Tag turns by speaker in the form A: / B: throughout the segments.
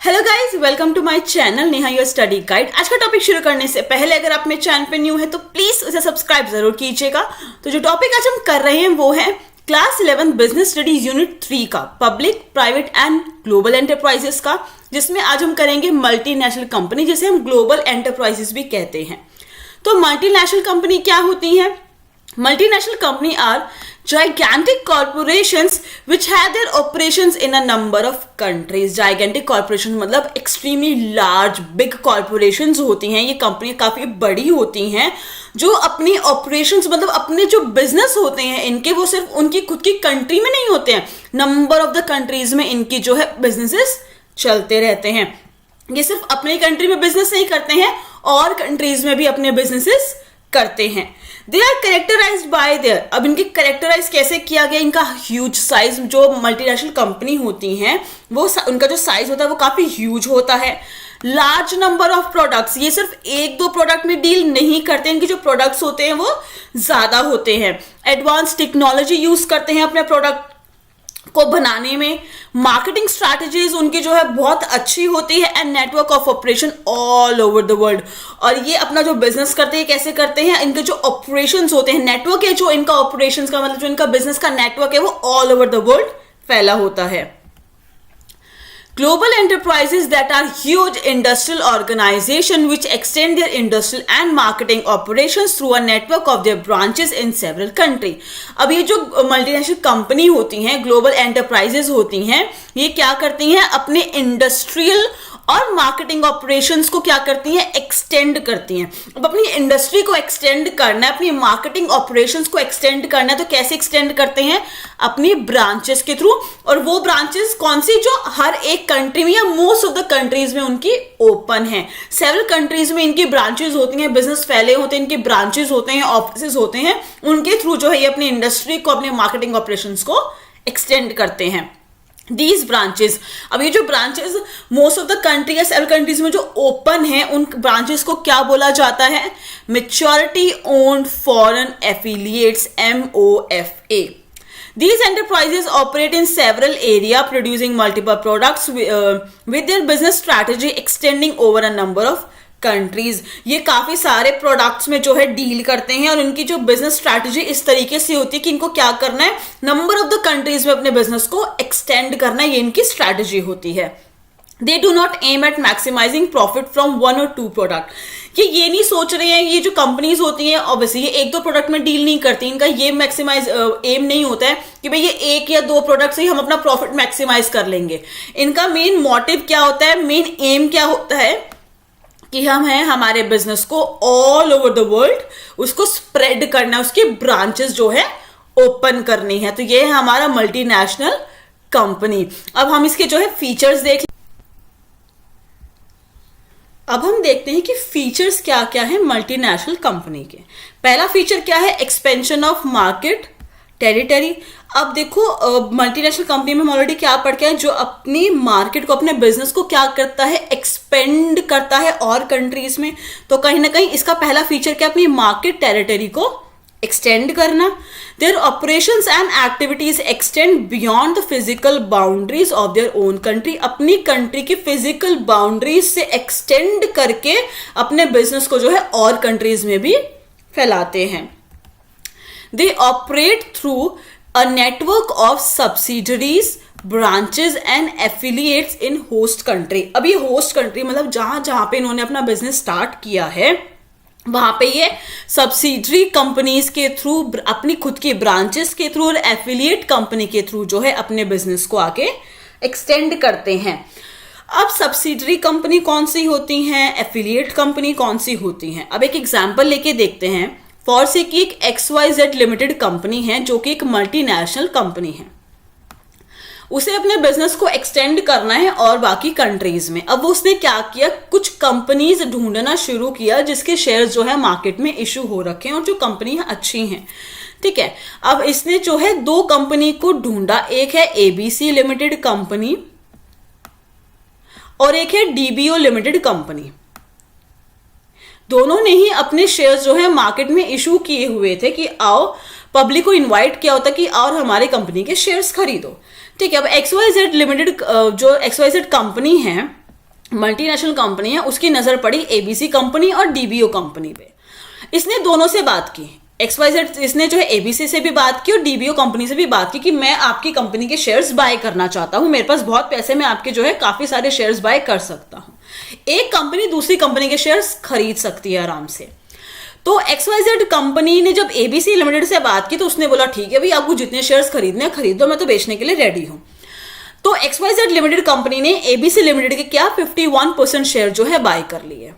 A: Hello guys, welcome to my channel Neha your study guide. आज का topic शुरू करने से पहले अगर आप मेरे चैनल पे न्यू है तो प्लीज उसे सब्सक्राइब जरूर कीजिएगा। तो जो टॉपिक आज हम कर रहे हैं वो है क्लास 11 बिजनेस स्टडीज यूनिट 3 का public, private and global enterprises का, जिसमें आज हम करेंगे मल्टीनेशनल कंपनी, जिसे हम ग्लोबल एंटरप्राइजेस भी कहते हैं। तो मल्टीनेशनल कंपनी क्या होती है? Multinational company are gigantic corporations which have their operations in a number of countries. Gigantic corporations मतलब extremely large, big corporations होती हैं। ये कंपनी काफी बड़ी होती हैं जो अपनी operations मतलब अपने जो business होते हैं इनके, वो सिर्फ उनकी खुद की कंट्री में नहीं होते हैं, नंबर ऑफ द कंट्रीज में इनकी जो है बिजनेसेस चलते रहते हैं। ये सिर्फ अपनी कंट्री में बिजनेस नहीं करते हैं, और कंट्रीज में भी अपने बिजनेसेस करते हैं। They are characterised by their, अब इनकी कैरेक्टराइज कैसे किया गया? इनका ह्यूज साइज, जो मल्टीनेशनल कंपनी होती हैं वो उनका जो साइज होता है वो काफी ह्यूज होता है। लार्ज नंबर ऑफ प्रोडक्ट्स, ये सिर्फ एक दो प्रोडक्ट में डील नहीं करते, इनके जो प्रोडक्ट्स होते हैं वो ज्यादा होते हैं। एडवांस टेक्नोलॉजी यूज करते हैं अपने प्रोडक्ट को बनाने में। मार्केटिंग स्ट्रैटेजीज उनकी जो है बहुत अच्छी होती है। And network of operation all over the world, और ये अपना जो बिजनेस करते हैं कैसे करते हैं? इनके जो ऑपरेशंस होते हैं, नेटवर्क है जो इनका ऑपरेशंस का मतलब जो इनका बिजनेस का नेटवर्क है वो ऑल ओवर द वर्ल्ड फैला होता है। Global enterprises that are huge industrial organizations which extend their industrial and marketing operations through a network of their branches in several countries. अब ये जो मल्टीनेशनल कंपनी होती हैं, ग्लोबल एंटरप्राइजेस होती हैं, ये क्या करती हैं? अपने इंडस्ट्रियल और मार्केटिंग ऑपरेशंस को क्या करती हैं? एक्सटेंड करती हैं। अब अपनी इंडस्ट्री को एक्सटेंड करना है, अपनी मार्केटिंग ऑपरेशंस को एक्सटेंड करना है, तो कैसे एक्सटेंड करते हैं? अपनी ब्रांचेस के थ्रू। और वो ब्रांचेस कौन सी? जो हर एक कंट्री में या मोस्ट ऑफ द कंट्रीज में उनकी ओपन है। सेवरल कंट्रीज में इनकी ब्रांचेस होती हैं, बिजनेस फैले होते हैं, इनके ब्रांचेस होते हैं, ऑफिस होते हैं, उनके थ्रू जो है ये अपनी इंडस्ट्री को, अपने मार्केटिंग ऑपरेशंस को एक्सटेंड करते हैं। These branches, अब ये जो branches most of the country या सेवरल कंट्रीज में जो ओपन है, उन ब्रांचेस को क्या बोला जाता है? Maturity owned foreign affiliates, MOFA. These enterprises operate in several areas, producing multiple products with their business strategy extending over a number of countries. ये काफी सारे प्रोडक्ट्स में जो है डील करते हैं, और इनकी जो बिजनेस स्ट्रैटेजी इस तरीके से होती है कि इनको क्या करना है? नंबर ऑफ द कंट्रीज में अपने बिजनेस को एक्सटेंड करना है, ये इनकी स्ट्रैटेजी होती है। They do not aim at maximising profit from 1 or 2 product. ये नहीं सोच रहे हैं, ये जो कंपनीज होती हैं ऑब्वियसली ये एक दो प्रोडक्ट में डील नहीं करती, इनका ये मैक्सिमाइज एम नहीं होता है कि भाई ये एक या दो प्रोडक्ट से ही हम अपना प्रॉफिट मैक्सिमाइज कर लेंगे। इनका मेन मोटिव क्या होता है? मेन एम क्या होता है? कि हम हैं हमारे बिजनेस को ऑल ओवर द वर्ल्ड उसको स्प्रेड करना है, उसकी ब्रांचेस जो है ओपन करनी है। तो ये है हमारा मल्टीनेशनल कंपनी। अब हम इसके जो है फीचर्स देख, अब हम देखते हैं कि फीचर्स क्या क्या है मल्टीनेशनल कंपनी के। पहला फीचर क्या है? Expansion of market territory. अब देखो मल्टीनेशनल कंपनी में हम ऑलरेडी क्या पढ़ के हैं, जो अपनी मार्केट को, अपने बिजनेस को क्या करता है? एक्सपेंड करता है और कंट्रीज में। तो कहीं ना कहीं इसका पहला फीचर क्या? अपनी मार्केट टेरिटरी को एक्सटेंड करना। Their operations and activities extend beyond the physical boundaries of their own country. अपनी कंट्री की फिजिकल बाउंड्रीज से एक्सटेंड करके अपने बिजनेस को जो है और कंट्रीज में भी फैलाते हैं। They operate through a network of subsidiaries, branches and affiliates in host country. अब ये host country मतलब जहां पे इन्होंने अपना बिजनेस स्टार्ट किया है, वहां पे ये सब्सिडरी कंपनीज के थ्रू, अपनी खुद की ब्रांचेस के थ्रू और एफिलिएट कंपनी के थ्रू जो है अपने बिजनेस को आगे एक्सटेंड करते हैं। अब सब्सिडरी कंपनी कौन सी होती हैं? एफिलिएट कंपनी कौन सी होती हैं? अब एक एग्जाम्पल लेके देखते हैं। फॉर से कि एक XYZ लिमिटेड कंपनी है जो कि एक मल्टीनेशनल कंपनी है, उसे अपने बिजनेस को एक्सटेंड करना है और बाकी कंट्रीज में। अब उसने क्या किया? कुछ कंपनीज ढूंढना शुरू किया जिसके शेयर्स जो है मार्केट में इशू हो रखे हैं और जो कंपनी अच्छी हैं, ठीक है। अब इसने जो है दो कंपनी को ढूंढा, एक है ABC लिमिटेड कंपनी और एक है DBO लिमिटेड कंपनी। दोनों ने ही अपने शेयर्स जो है मार्केट में इशू किए हुए थे कि आओ, पब्लिक को इनवाइट किया होता कि और हमारे कंपनी के शेयर्स खरीदो, ठीक है। अब XYZ लिमिटेड जो XYZ कंपनी है मल्टीनेशनल कंपनी है, उसकी नजर पड़ी एबीसी कंपनी और डीबीओ कंपनी पे। इसने दोनों से बात की, XYZ इसने जो है एबीसी से भी बात की और डीबीओ कंपनी से भी बात की कि मैं आपकी कंपनी के शेयर्स बाय करना चाहता हूं, मेरे पास बहुत पैसे में आपके जो है काफी सारे शेयर्स बाय कर सकता हूं। एक कंपनी दूसरी कंपनी के शेयर्स खरीद सकती है आराम से। तो XYZ कंपनी ने जब एबीसी लिमिटेड से बात की तो उसने बोला ठीक है भाई, आपको जितने शेयर्स खरीदने हैं खरीदो, मैं तो बेचने के लिए रेडी हूं। तो XYZ लिमिटेड कंपनी ने एबीसी लिमिटेड के क्या 51% शेयर जो है बाय कर लिए।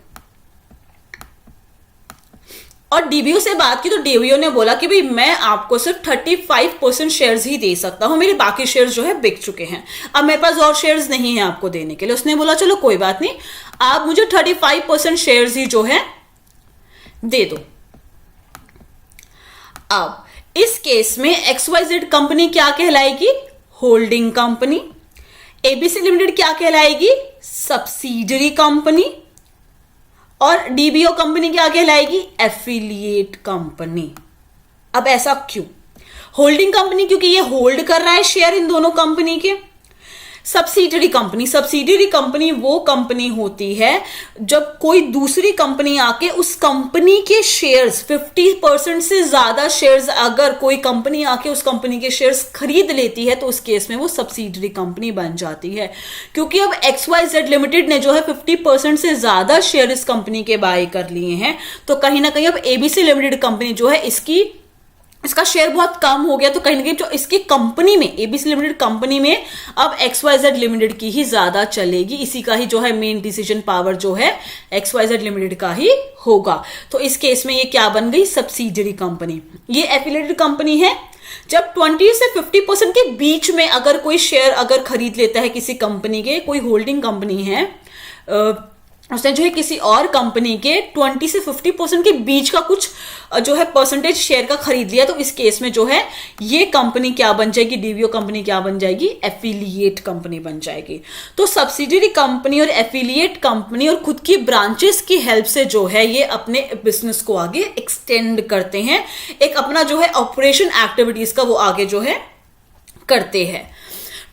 A: और डीबीओ से बात की तो डीबीओ ने बोला कि भाई मैं आपको सिर्फ 35% शेयर्स ही दे सकता हूं, मेरे बाकी शेयर्स जो है बिक चुके हैं, अब मेरे पास और शेयर्स नहीं है आपको देने के लिए। उसने बोला चलो कोई बात नहीं, आप मुझे 35% शेयर्स ही जो है दे दो। अब इस केस में XYZ कंपनी क्या कहलाएगी? Holding company. एबीसी लिमिटेड क्या कहलाएगी? Subsidiary company. और डीबीओ कंपनी क्या कहलाएगी? Affiliate company. अब ऐसा क्यों? होल्डिंग कंपनी क्योंकि ये होल्ड कर रहा है शेयर इन दोनों कंपनी के। सब्सिडरी कंपनी वो कंपनी होती है जब कोई दूसरी कंपनी आके उस कंपनी के शेयर्स 50% से ज्यादा शेयर्स अगर कोई कंपनी आके उस कंपनी के शेयर्स खरीद लेती है तो उस केस में वो सब्सिडरी कंपनी बन जाती है। क्योंकि अब XYZ लिमिटेड ने जो है 50% से ज्यादा शेयर इस कंपनी के बाय कर लिए हैं, तो कहीं ना कहीं अब एबीसी लिमिटेड कंपनी जो है इसका शेयर बहुत कम हो गया, तो कहीं ना कहीं जो इसकी कंपनी में एबीसी लिमिटेड कंपनी में अब XYZ लिमिटेड की ही ज्यादा चलेगी। इसी का ही जो है मेन डिसीजन पावर जो है XYZ लिमिटेड का ही होगा। तो इस केस में ये क्या बन गई? Subsidiary company. ये एफिलिएटेड कंपनी है। जब 20 से 50% के बीच में अगर कोई शेयर अगर खरीद लेता है किसी कंपनी के, कोई होल्डिंग कंपनी है, उसने जो है किसी और कंपनी के 20 से 50% के बीच का कुछ जो है परसेंटेज शेयर का खरीद लिया, तो इस केस में जो है ये कंपनी क्या बन जाएगी? डीबीओ कंपनी क्या बन जाएगी? एफिलिएट कंपनी बन जाएगी। तो सब्सिडियरी कंपनी और एफिलिएट कंपनी और खुद की ब्रांचेस की हेल्प से जो है ये अपने बिजनेस को आगे एक्सटेंड करते हैं, एक अपना जो है ऑपरेशन एक्टिविटीज का वो आगे जो है करते हैं।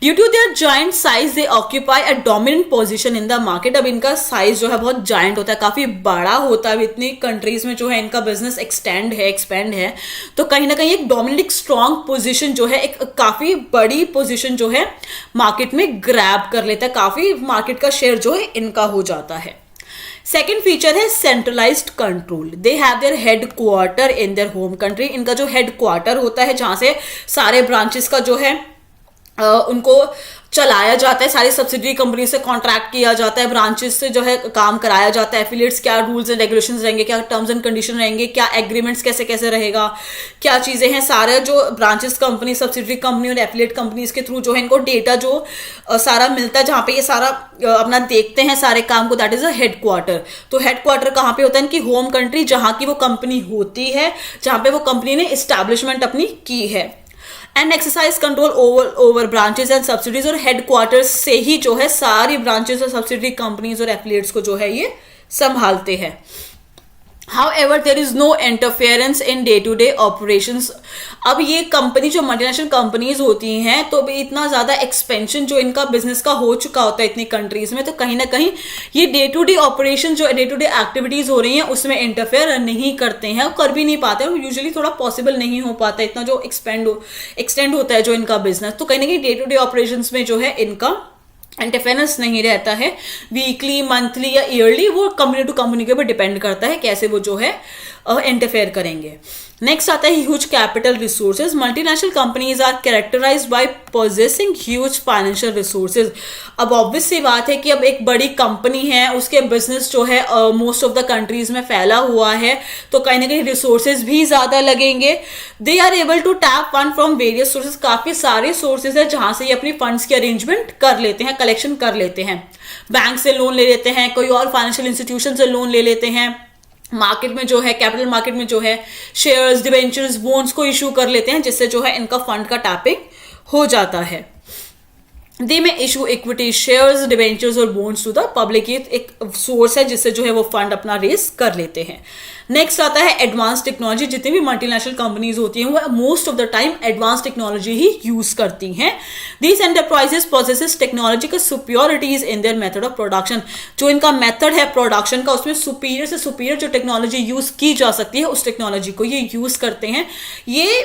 A: Due to their giant size, they occupy a dominant position in the market। अब इनका साइज जो है बहुत जायंट होता है, काफी बड़ा होता है, इतनी कंट्रीज में जो है इनका बिजनेस एक्सपेंड है, तो कहीं ना कहीं एक डोमिनेंट एक स्ट्रॉन्ग पोजीशन जो है, एक काफी बड़ी पोजीशन जो है मार्केट में ग्रैब कर लेता है, काफी मार्केट का शेयर जो है इनका हो जाता है। सेकेंड फीचर है centralised control. They have their head quarter in their home country. इनका जो हेड क्वार्टर होता है जहां से सारे ब्रांचेस का जो है उनको चलाया जाता है, सारी सब्सिडरी कंपनी से कॉन्ट्रैक्ट किया जाता है, ब्रांचेस से जो है काम कराया जाता है। एफिलिएट्स क्या रूल्स एंड रेगुलेशंस रहेंगे, क्या टर्म्स एंड कंडीशन रहेंगे, क्या एग्रीमेंट्स कैसे कैसे रहेगा, क्या चीजें हैं, सारे जो ब्रांचेस कंपनी, सब्सिडरी कंपनी और एफिलिएट कंपनीज के थ्रू जो है इनको डेटा जो सारा मिलता है, जहां पे ये सारा अपना देखते हैं सारे काम को, that is a head quarter. तो हेड क्वार्टर कहाँ पे होता है? इनकी होम कंट्री जहां की वो कंपनी होती है, जहां पे वो कंपनी ने एस्टैब्लिशमेंट अपनी की है। And exercise control over branches and subsidies. और हेडक्वार्टर्स से ही जो है सारी ब्रांचेस और सब्सिडरी कंपनीज और एफिलिएट्स को जो है ये संभालते हैं। However, there is no interference in day-to-day operations। अब ये कंपनी जो मल्टीनेशनल कंपनीज होती हैं, तो इतना ज्यादा एक्सपेंशन जो इनका बिजनेस का हो चुका होता है इतनी कंट्रीज में, तो कहीं ना कहीं ये डे टू डे ऑपरेशन जो डे टू डे एक्टिविटीज हो रही हैं उसमें इंटरफेयर नहीं करते हैं, कर भी नहीं पाते हैं, यूजुअली थोड़ा पॉसिबल नहीं हो पाता इतना जो एक्सटेंड होता है जो इनका बिजनेस। तो कहीं ना कहीं डे टू डे ऑपरेशन में जो है इनका इंटरफेरेंस नहीं रहता है। वीकली, मंथली या ईयरली, वो कंपनी टू कंपनी के ऊपर डिपेंड करता है कैसे वो जो है इंटरफेयर करेंगे। नेक्स्ट आता है huge capital resources. Multinational companies are characterised by possessing huge financial resources. अब ऑब्वियस सी बात है कि अब एक बड़ी कंपनी है, उसके बिजनेस जो है मोस्ट ऑफ द कंट्रीज में फैला हुआ है, तो कहीं ना कहीं रिसोर्सेज भी ज्यादा लगेंगे। They are able to tap fund from various sources. काफी सारे सोर्सेज है जहां से ये अपनी फंड्स की अरेंजमेंट कर लेते हैं, कलेक्शन कर लेते हैं। बैंक से लोन ले लेते हैं, कोई और फाइनेंशियल इंस्टीट्यूशन से लोन ले लेते हैं, मार्केट में जो है कैपिटल मार्केट में जो है शेयर्स, डिबेंचर्स, बॉन्ड्स को इशू कर लेते हैं, जिससे जो है इनका फंड का टैपिंग हो जाता है। दे में इशू इक्विटी शेयर्स, डिवेंचर्स और बॉन्ड्स टू द पब्लिक। ये एक सोर्स है जिससे जो है वो फंड अपना रेस कर लेते हैं। नेक्स्ट आता है एडवांस टेक्नोलॉजी। जितनी भी मल्टीनेशनल कंपनीज होती हैं वो most of the time advance technology ही यूज करती हैं। These enterprises possesses technological superiorities in their method of production. जो इनका मेथड है प्रोडक्शन का उसमें सुपीरियर से सुपीरियर जो टेक्नोलॉजी यूज की जा सकती है उस टेक्नोलॉजी को ये यूज करते हैं। ये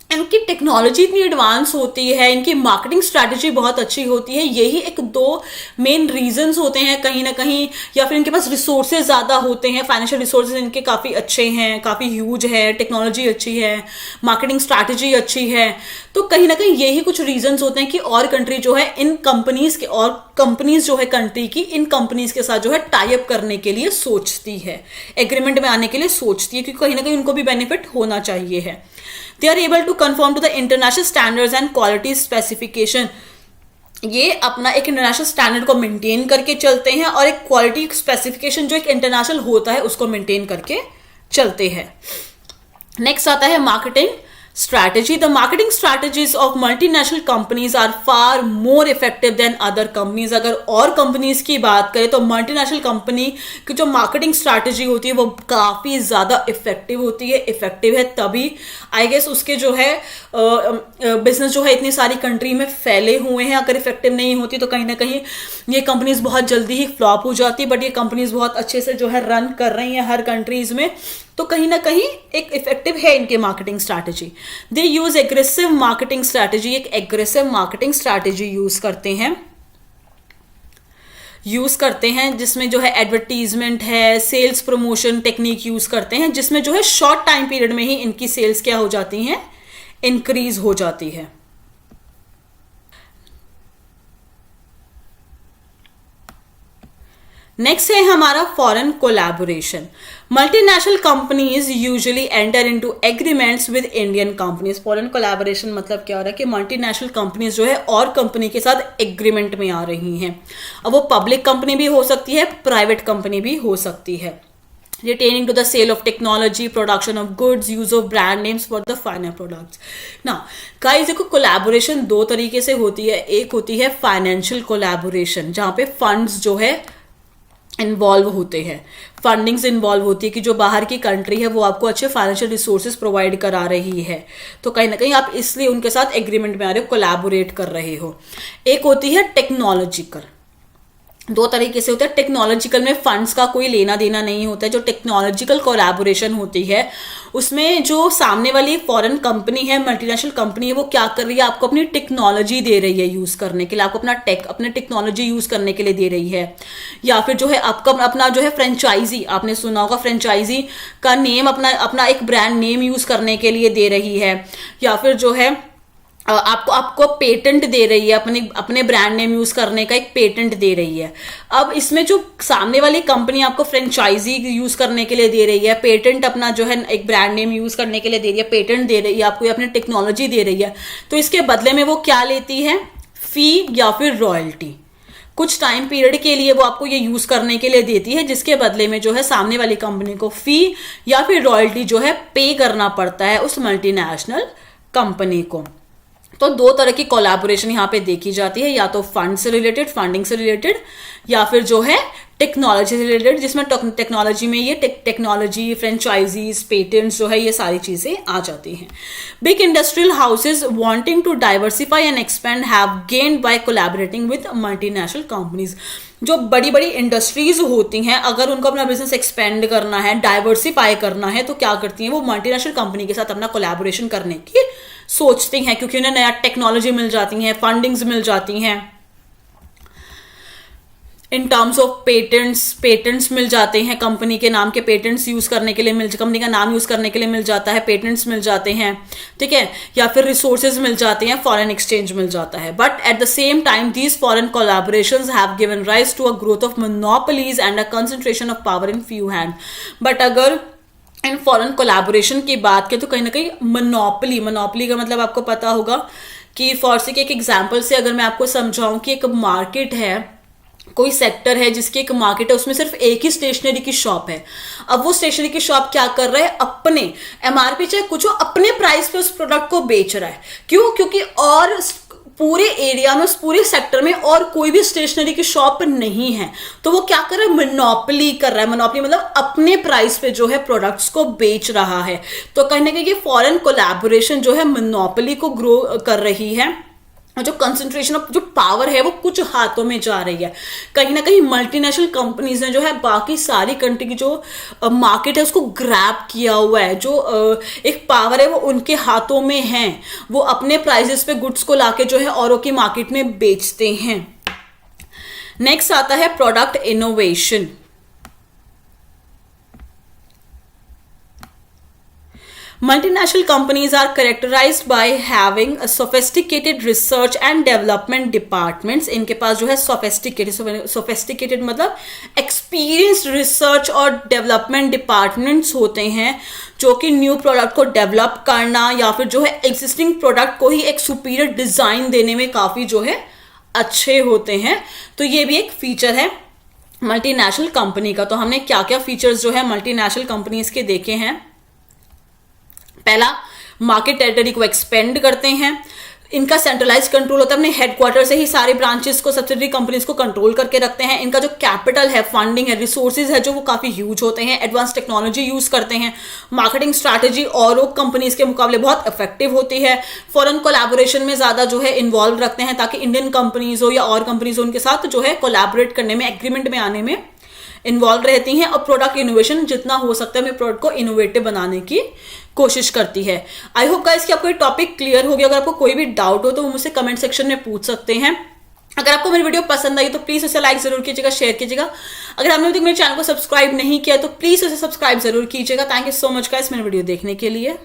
A: इनकी टेक्नोलॉजी इतनी एडवांस होती है, इनकी मार्केटिंग स्ट्रैटेजी बहुत अच्छी होती है। यही एक दो मेन रीजंस होते हैं कहीं ना कहीं, या फिर इनके पास रिसोर्सेज ज़्यादा होते हैं, फाइनेंशियल रिसोर्सेज इनके काफ़ी अच्छे हैं, काफ़ी ह्यूज है, टेक्नोलॉजी अच्छी है, मार्केटिंग स्ट्रैटेजी अच्छी है। तो कहीं ना कहीं यही कुछ रीजंस होते हैं कि और कंट्री जो है इन कंपनीज के, और कंपनीज जो है कंट्री की इन कंपनीज के साथ जो है टाई अप करने के लिए सोचती है, एग्रीमेंट में आने के लिए सोचती है, क्योंकि कहीं ना कहीं उनको भी बेनिफिट होना चाहिए है। They are able to conform to the international standards and quality specification. ये अपना एक इंटरनेशनल स्टैंडर्ड को मेंटेन करके चलते हैं और एक क्वालिटी स्पेसिफिकेशन जो एक इंटरनेशनल होता है उसको मेंटेन करके चलते हैं। नेक्स्ट आता है marketing strategy. The marketing strategies of multinational companies are far more effective than other companies. अगर और कंपनीज की बात करें तो मल्टीनेशनल कंपनी की जो मार्केटिंग स्ट्रैटेजी होती है वो काफ़ी ज़्यादा इफेक्टिव होती है। इफेक्टिव है तभी आई गेस उसके जो है बिजनेस जो है इतनी सारी कंट्री में फैले हुए हैं। अगर इफेक्टिव नहीं होती तो कहीं ना कहीं ये कंपनीज बहुत जल्दी ही फ्लॉप हो जाती है, बट ये कंपनीज बहुत अच्छे से जो है रन कर रही हैं हर कंट्रीज में, तो कहीं ना कहीं एक इफेक्टिव है इनके मार्केटिंग स्ट्रैटेजी। दे यूज एग्रेसिव मार्केटिंग स्ट्रैटेजी, एक एग्रेसिव मार्केटिंग स्ट्रैटेजी यूज करते हैं जिसमें जो है एडवर्टीजमेंट है, सेल्स प्रमोशन टेक्निक यूज करते हैं, जिसमें जो है शॉर्ट टाइम पीरियड में ही इनकी सेल्स क्या हो जाती हैं, इंक्रीज हो जाती है। नेक्स्ट है हमारा foreign collaboration. Multinational companies usually enter into agreements with Indian companies. Foreign collaboration मतलब क्या हो रहा है कि मल्टीनेशनल कंपनीज जो है और कंपनी के साथ एग्रीमेंट में आ रही हैं। अब वो पब्लिक कंपनी भी हो सकती है, प्राइवेट कंपनी भी हो सकती है। Retaining to the sale of technology, production of goods, use of brand names for the final products. Now, guys, देखो कोलैबोरेशन दो तरीके से होती है। एक होती है फाइनेंशियल कोलैबोरेशन जहाँ पे फंड्स जो है इन्वॉल्व होते हैं, फंडिंग्स इन्वॉल्व होती है कि जो बाहर की कंट्री है वो आपको अच्छे फाइनेंशियल रिसोर्सेज प्रोवाइड करा रही है, तो कहीं ना कहीं आप इसलिए उनके साथ एग्रीमेंट में आ रहे हो, कोलैबोरेट कर रहे हो। एक होती है टेक्नोलॉजिकल, दो तरीके से होता है। टेक्नोलॉजिकल में फंड्स का कोई लेना देना नहीं होता है। जो टेक्नोलॉजिकल कोलैबोरेशन होती है उसमें जो सामने वाली फॉरेन कंपनी है, मल्टीनेशनल कंपनी है, वो क्या कर रही है, आपको अपनी टेक्नोलॉजी दे रही है यूज करने के लिए, आपको अपने टेक्नोलॉजी यूज करने के लिए दे रही है। या फिर जो है आपका अपना जो है फ्रेंचाइजी, आपने सुना होगा फ्रेंचाइजी का नेम, अपना एक ब्रांड नेम यूज करने के लिए दे रही है। या फिर जो है आपको पेटेंट दे रही है, अपने ब्रांड नेम यूज करने का एक पेटेंट दे रही है। अब इसमें जो सामने वाली कंपनी आपको फ्रेंचाइजी यूज करने के लिए दे रही है, पेटेंट अपना जो है एक ब्रांड नेम यूज करने के लिए दे रही है, पेटेंट दे रही है आपको, अपनी टेक्नोलॉजी दे रही है, तो इसके बदले में वो क्या लेती है, फी या फिर रॉयल्टी। कुछ टाइम पीरियड के लिए वो आपको ये यूज करने के लिए देती है, जिसके बदले में जो है सामने वाली कंपनी को फी या फिर रॉयल्टी जो है पे करना पड़ता है उस मल्टीनेशनल कंपनी को। तो दो तरह की कोलैबोरेशन यहाँ पे देखी जाती है, या तो फंड से रिलेटेड, फंडिंग से रिलेटेड, या फिर जो है टेक्नोलॉजी से रिलेटेड, जिसमें टेक्नोलॉजी में ये टेक्नोलॉजी, फ्रेंचाइजीज, पेटेंट्स जो है ये सारी चीजें आ जाती हैं। Big industrial houses wanting to diversify and expand have gained by collaborating with multinational companies. जो बड़ी बड़ी इंडस्ट्रीज होती हैं, अगर उनको अपना बिजनेस एक्सपेंड करना है, डाइवर्सिफाई करना है, तो क्या करती हैं वो मल्टीनेशनल कंपनी के साथ अपना कोलैबोरेशन करने की सोचती हैं, क्योंकि उन्हें नया टेक्नोलॉजी मिल जाती है, फंडिंग्स मिल जाती हैं, इन टर्म्स ऑफ पेटेंट्स मिल जाते हैं, कंपनी के नाम के पेटेंट्स यूज करने के लिए कंपनी का नाम यूज करने के लिए मिल जाता है, पेटेंट्स मिल जाते हैं, ठीक है, या फिर रिसोर्सेज मिल जाते हैं, फॉरेन एक्सचेंज मिल जाता है। But at the same time these foreign collaborations have given rise to a growth of monopolies and a concentration of power in few hand. But अगर इन फॉरेन कोलैबोरेशन की बात करें तो कहीं ना कहीं मोनोपोली का मतलब आपको पता होगा कि फॉर एक एग्जाम्पल से अगर मैं आपको समझाऊं कि एक मार्केट है, कोई सेक्टर है जिसकी एक मार्केट है, उसमें सिर्फ एक ही स्टेशनरी की शॉप है। अब वो स्टेशनरी की शॉप क्या कर रहा है, अपने एमआरपी चाहे कुछ हो, अपने प्राइस पे उस प्रोडक्ट को बेच रहा है। क्यों? क्योंकि और पूरे एरिया में, उस पूरे सेक्टर में और कोई भी स्टेशनरी की शॉप नहीं है, तो वो क्या कर रहा है, मोनोपोली कर रहा है। मोनोपोली मतलब अपने प्राइस पे जो है प्रोडक्ट्स को बेच रहा है। तो कहीं ना कहीं ये फॉरेन कोलैबोरेशन जो है मोनोपोली को ग्रो कर रही है, जो कंसंट्रेशन ऑफ जो पावर है वो कुछ हाथों में जा रही है। कहीं ना कहीं मल्टीनेशनल कंपनीज ने जो है बाकी सारी कंट्री की जो मार्केट है उसको ग्रैब किया हुआ है। जो एक पावर है वो उनके हाथों में है, वो अपने प्राइसेस पे गुड्स को लाके जो है औरों की मार्केट में बेचते हैं। नेक्स्ट आता है product innovation. Multinational companies are characterized by having a sophisticated research and development departments. इनके पास जो है sophisticated मतलब experienced research और development departments होते हैं, जो कि न्यू प्रोडक्ट को डेवलप करना या फिर जो है एग्जिस्टिंग प्रोडक्ट को ही एक सुपीरियर डिजाइन देने में काफी जो है अच्छे होते हैं। तो ये भी एक फीचर है मल्टीनेशनल कंपनी का। तो हमने क्या क्या फीचर्स जो है मल्टीनेशनल कंपनीज के देखे हैं। पहला, मार्केट टेरिटरी को एक्सपेंड करते हैं। इनका सेंट्रलाइज कंट्रोल होता है, अपने हेडक्वार्टर से ही सारे ब्रांचेस को, सब्सिडरी कंपनीज को कंट्रोल करके रखते हैं। इनका जो कैपिटल है, फंडिंग है, रिसोर्सेज है जो वो काफी ह्यूज होते हैं। एडवांस टेक्नोलॉजी यूज करते हैं। मार्केटिंग स्ट्रैटेजी और कंपनीज के मुकाबले बहुत इफेक्टिव होती है। फॉरेन कोलैबोरेशन में ज्यादा जो है इन्वॉल्व रखते हैं, ताकि इंडियन कंपनीज हो या और कंपनीज हो उनके साथ जो है कोलैबोरेट करने में, एग्रीमेंट में आने में इन्वॉल्व रहती हैं। और प्रोडक्ट इनोवेशन जितना हो सकता है अपने प्रोडक्ट को इनोवेटिव बनाने की कोशिश करती है। आई होप गाइस कि आपको ये टॉपिक क्लियर हो गया। अगर आपको कोई भी डाउट हो तो वो मुझसे कमेंट सेक्शन में पूछ सकते हैं। अगर आपको मेरी वीडियो पसंद आई तो प्लीज उसे लाइक जरूर कीजिएगा, शेयर कीजिएगा। अगर आपने अभी तक मेरे चैनल को सब्सक्राइब नहीं किया तो प्लीज उसे सब्सक्राइब जरूर कीजिएगा। Thank you so much guys मेरी वीडियो देखने के लिए।